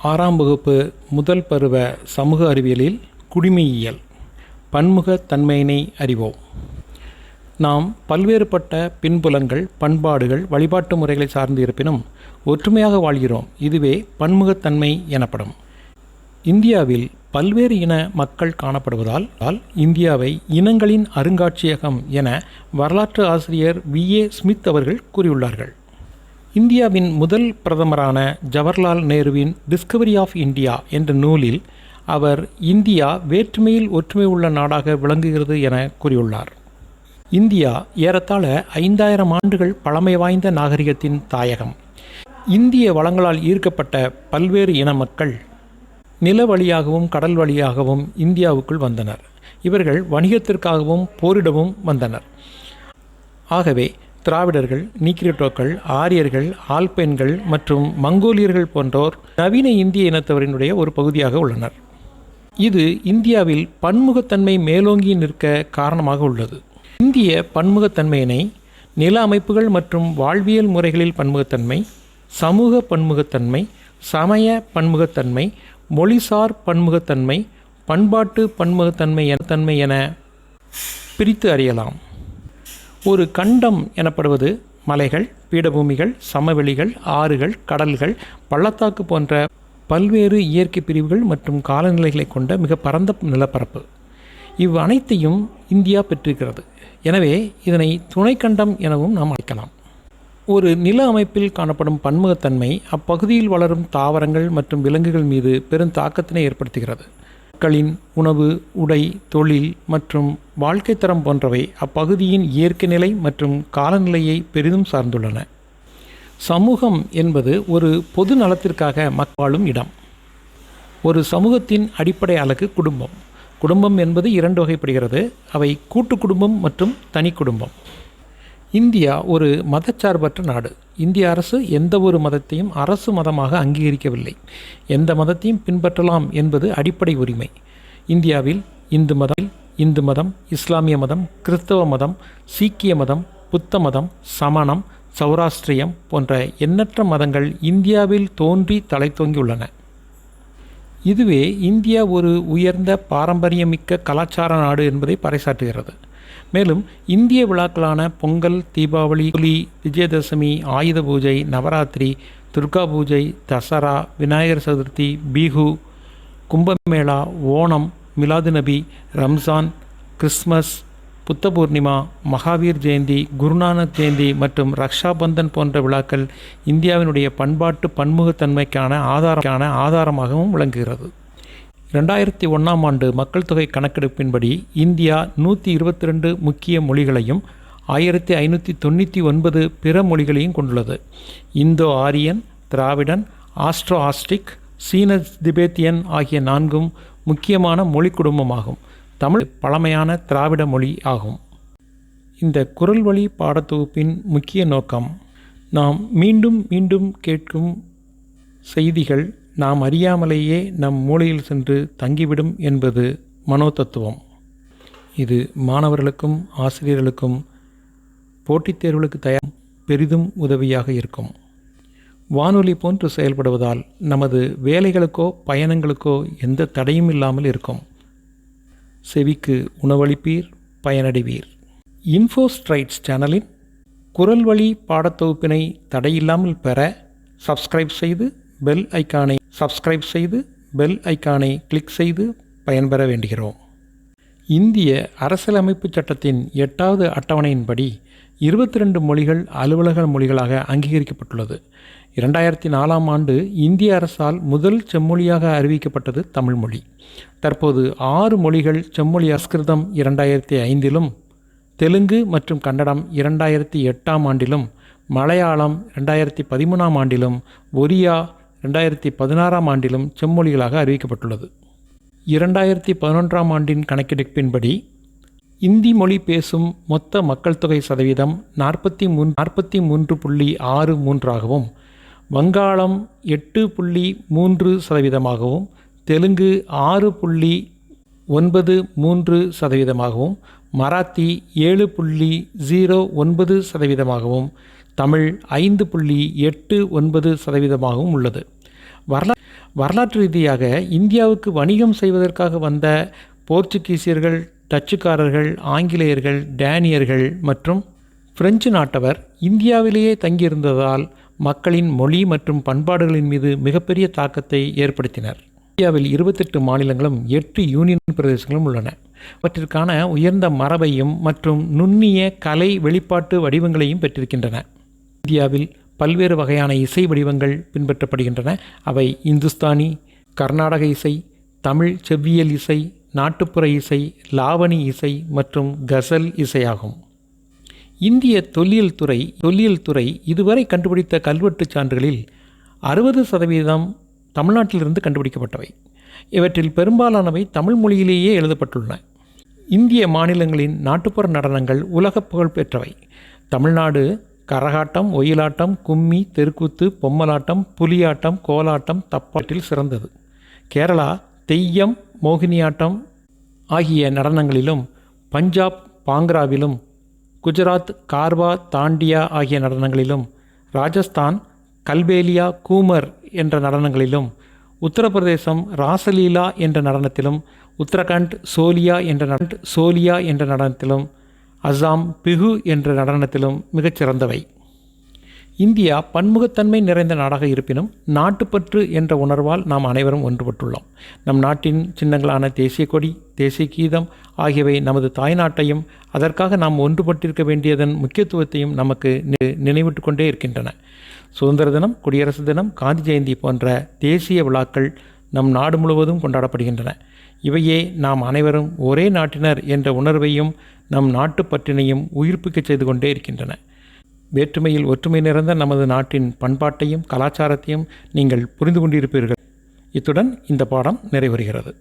ஆறாம் வகுப்பு முதல் பருவ சமூக அறிவியலில் குடிமையியல் பன்முகத் தன்மையினை அறிவோம். நாம் பல்வேறுபட்ட பின்புலங்கள், பண்பாடுகள், வழிபாட்டு முறைகளை சார்ந்து இருப்பினும் ஒற்றுமையாக வாழ்கிறோம். இதுவே பன்முகத்தன்மை எனப்படும். இந்தியாவில் பல்வேறு இன மக்கள் காணப்படுவதால் இந்தியாவை இனங்களின் அருங்காட்சியகம் என வரலாற்று ஆசிரியர் V.A. ஸ்மித் அவர்கள் கூறியுள்ளார்கள். இந்தியாவின் முதல் பிரதமரான ஜவஹர்லால் நேருவின் டிஸ்கவரி ஆஃப் இந்தியா என்ற நூலில் அவர் இந்தியா வேற்றுமையில் ஒற்றுமை உள்ள நாடாக விளங்குகிறது என கூறியுள்ளார். இந்தியா ஏறத்தாழ 5000 ஆண்டுகள் பழமை வாய்ந்த நாகரிகத்தின் தாயகம். இந்திய வளங்களால் ஈர்க்கப்பட்ட பல்வேறு இன மக்கள் நில வழியாகவும் கடல் வழியாகவும் இந்தியாவுக்குள் வந்தனர். இவர்கள் வணிகத்திற்காகவும் போரிடவும் வந்தனர். ஆகவே திராவிடர்கள், நீக்கிரிட்டோக்கள், ஆரியர்கள், ஆல்பைன்கள் மற்றும் மங்கோலியர்கள் போன்றோர் நவீன இந்திய இனத்தவரினுடைய ஒரு பகுதியாக உள்ளனர். இது இந்தியாவில் பன்முகத்தன்மை மேலோங்கி நிற்க காரணமாக உள்ளது. இந்திய பன்முகத்தன்மையினை நில அமைப்புகள் மற்றும் வாழ்வியல் முறைகளில் பன்முகத்தன்மை, சமூக பன்முகத்தன்மை, சமய பன்முகத்தன்மை, மொழிசார் பன்முகத்தன்மை, பண்பாட்டு பன்முகத்தன்மை என பிரித்து அறியலாம். ஒரு கண்டம் எனப்படுவது மலைகள், பீடபூமிகள், சமவெளிகள், ஆறுகள், கடல்கள், பள்ளத்தாக்கு போன்ற பல்வேறு இயற்கை பிரிவுகள் மற்றும் காலநிலைகளை கொண்ட மிக பரந்த நிலப்பரப்பு. இவ் அனைத்தையும் இந்தியா பெற்றிருக்கிறது. எனவே இதனை துணைக்கண்டம் எனவும் நாம் அழைக்கலாம். ஒரு நில அமைப்பில் காணப்படும் பன்முகத்தன்மை அப்பகுதியில் வளரும் தாவரங்கள் மற்றும் விலங்குகள் மீது பெரும் தாக்கத்தினை ஏற்படுத்துகிறது. மக்களின் உணவு, உடை, தொழில் மற்றும் வாழ்க்கை தரம் போன்றவை அப்பகுதியின் இயற்கை நிலை மற்றும் காலநிலையை பெரிதும் சார்ந்துள்ளன. சமூகம் என்பது ஒரு பொது நலத்திற்காக மக்கள் வாழும் இடம். ஒரு சமூகத்தின் அடிப்படை அலகு குடும்பம். குடும்பம் என்பது 2 வகைப்படுகிறது. அவை கூட்டு குடும்பம் மற்றும் தனி குடும்பம். இந்தியா ஒரு மதச்சார்பற்ற நாடு. இந்திய அரசு எந்த ஒரு மதத்தையும் அரசு மதமாக அங்கீகரிக்கவில்லை. எந்த மதத்தையும் பின்பற்றலாம் என்பது அடிப்படை உரிமை. இந்தியாவில் இந்து மதம், இஸ்லாமிய மதம், கிறிஸ்தவ மதம், சீக்கிய மதம், புத்த மதம், சமணம், சௌராஷ்டிரியம் போன்ற எண்ணற்ற மதங்கள் இந்தியாவில் தோன்றி தலைத்தோங்கியுள்ளன. இதுவே இந்தியா ஒரு உயர்ந்த பாரம்பரியமிக்க கலாச்சார நாடு என்பதை பறைசாற்றுகிறது. மேலும் இந்திய விழாக்களான பொங்கல், தீபாவளி, ஹோலி, விஜயதசமி, ஆயுத பூஜை, நவராத்திரி, துர்கா பூஜை, தசரா, விநாயகர் சதுர்த்தி, பிஹு, கும்பமேளா, ஓணம், மிலாது நபி, ரம்ஜான், கிறிஸ்மஸ், புத்த பூர்ணிமா, மகாவீர் ஜெயந்தி, குருநானக் ஜெயந்தி மற்றும் ரக்ஷாபந்தன் போன்ற விழாக்கள் இந்தியாவினுடைய பண்பாட்டு பன்முகத்தன்மைக்கான ஆதாரமாகவும் விளங்குகிறது. 2001ஆம் ஆண்டு மக்கள் தொகை கணக்கெடுப்பின்படி இந்தியா 122 முக்கிய மொழிகளையும் 1599 பிற மொழிகளையும் கொண்டுள்ளது. இந்தோ ஆரியன், திராவிடன், ஆஸ்ட்ரோ ஆஸ்டிக், சீன திபேத்தியன் ஆகிய 4 முக்கியமான மொழி குடும்பமாகும். தமிழ் பழமையான திராவிட மொழி ஆகும். இந்த குரல் வழி பாடத்தொகுப்பின் முக்கிய நோக்கம், நாம் மீண்டும் மீண்டும் கேட்கும் செய்திகள் நாம் அறியாமலேயே நம் மூளையில் சென்று தங்கிவிடும் என்பது மனோதத்துவம். இது மாணவர்களுக்கும் ஆசிரியர்களுக்கும் போட்டித் தேர்வுகளுக்கு பெரிதும் உதவியாக இருக்கும். வானொலி போன்று செயல்படுவதால் நமது வேலைகளுக்கோ பயணங்களுக்கோ எந்த தடையும் இல்லாமல் இருக்கும். செவிக்கு உணவளிப்பீர், பயனடைவீர். இன்ஃபோஸ்ட்ரைட்ஸ் சேனலின் குரல் வழி பாடத்தொகுப்பினை தடையில்லாமல் பெற சப்ஸ்கிரைப் செய்து பெல் ஐக்கானை கிளிக் செய்து பயன்பெற வேண்டுகிறோம். இந்திய அரசியலமைப்பு சட்டத்தின் 8வது அட்டவணையின்படி 22 மொழிகள் அலுவலக மொழிகளாக அங்கீகரிக்கப்பட்டுள்ளது. 2004ஆம் ஆண்டு இந்திய அரசால் முதல் செம்மொழியாக அறிவிக்கப்பட்டது தமிழ் மொழி. தற்போது 6 மொழிகள் செம்மொழி. சமஸ்கிருதம் 2005இலும், தெலுங்கு மற்றும் கன்னடம் 2008ஆம் ஆண்டிலும், மலையாளம் 2013ஆம் ஆண்டிலும், ஒரியா 2016ஆம் ஆண்டிலும் செம்மொழிகளாக அறிவிக்கப்பட்டுள்ளது. 2011ஆம் ஆண்டின் கணக்கெடுப்பின்படி இந்தி மொழி பேசும் மொத்த மக்கள் தொகை சதவீதம் 43.63%ஆகவும், வங்காளம் 8.3%ஆகவும், தெலுங்கு 6.93%ஆகவும், மராத்தி 7.09%ஆகவும், தமிழ் 5.89%ஆகவும் உள்ளது. வரலாற்று ரீதியாக இந்தியாவுக்கு வணிகம் செய்வதற்காக வந்த போர்ச்சுகீசியர்கள், டச்சுக்காரர்கள், ஆங்கிலேயர்கள், டேனியர்கள் மற்றும் பிரெஞ்சு நாட்டவர் இந்தியாவிலேயே தங்கியிருந்ததால் மக்களின் மொழி மற்றும் பண்பாடுகளின் மீது மிகப்பெரிய தாக்கத்தை ஏற்படுத்தினர். இந்தியாவில் 28 மாநிலங்களும் 8 யூனியன் பிரதேசங்களும் உள்ளன. அவற்றிற்கான உயர்ந்த மரபையும் மற்றும் நுண்ணிய கலை வெளிப்பாட்டு வடிவங்களையும் பெற்றிருக்கின்றன. இந்தியாவில் பல்வேறு வகையான இசை வடிவங்கள் பின்பற்றப்படுகின்றன. அவை இந்துஸ்தானி, கர்நாடக இசை, தமிழ் செவ்வியல் இசை, நாட்டுப்புற இசை, லாவணி இசை மற்றும் கசல் இசையாகும். இந்திய தொல்லியல் துறை இதுவரை கண்டுபிடித்த கல்வெட்டுச் சான்றுகளில் 60% தமிழ்நாட்டிலிருந்து கண்டுபிடிக்கப்பட்டவை. இவற்றில் பெரும்பாலானவை தமிழ் மொழியிலேயே எழுதப்பட்டுள்ளன. இந்திய மாநிலங்களின் நாட்டுப்புற நடனங்கள் உலக புகழ் பெற்றவை. தமிழ்நாடு கரகாட்டம், ஒயிலாட்டம், கும்மி, தெருக்கூத்து, பொம்மலாட்டம், புலியாட்டம், கோலாட்டம், தப்பாட்டில் சிறந்தது. கேரளா தெய்யம், மோகினியாட்டம் ஆகிய நடனங்களிலும், பஞ்சாப் பாங்க்ராவிலும், குஜராத் கார்வா, தாண்டியா ஆகிய நடனங்களிலும், ராஜஸ்தான் கல்பேலியா, கூமர் என்ற நடனங்களிலும், உத்தரப்பிரதேசம் ராசலீலா என்ற நடனத்திலும், உத்தரகாண்ட் சோலியா என்ற நடனத்திலும், அசாம் பிஹு என்ற நடனத்திலும் மிகச்சிறந்தவை. இந்தியா பன்முகத்தன்மை நிறைந்த நாடாக இருப்பினும் நாட்டுப்பற்று என்ற உணர்வால் நாம் அனைவரும் ஒன்றுபட்டுள்ளோம். நம் நாட்டின் சின்னங்களான தேசிய கொடி, தேசிய கீதம் ஆகியவை நமது தாய்நாட்டையும் அதற்காக நாம் ஒன்றுபட்டிருக்க வேண்டியதன் முக்கியத்துவத்தையும் நமக்கு நினைவிட்டு கொண்டே இருக்கின்றன. சுதந்திர தினம், குடியரசு தினம், காந்தி ஜெயந்தி போன்ற தேசிய விழாக்கள் நம் நாடு முழுவதும் கொண்டாடப்படுகின்றன. இவையே நாம் அனைவரும் ஒரே நாட்டினர் என்ற உணர்வையும் நம் நாட்டுப்பற்றினையும் உயிர்ப்பிக்க செய்து கொண்டே இருக்கின்றன. வேற்றுமையில் ஒற்றுமை நிறைந்த நமது நாட்டின் பண்பாட்டையும் கலாச்சாரத்தையும் நீங்கள் புரிந்து கொண்டிருப்பீர்கள். இத்துடன் இந்த பாடம் நிறைவருகிறது.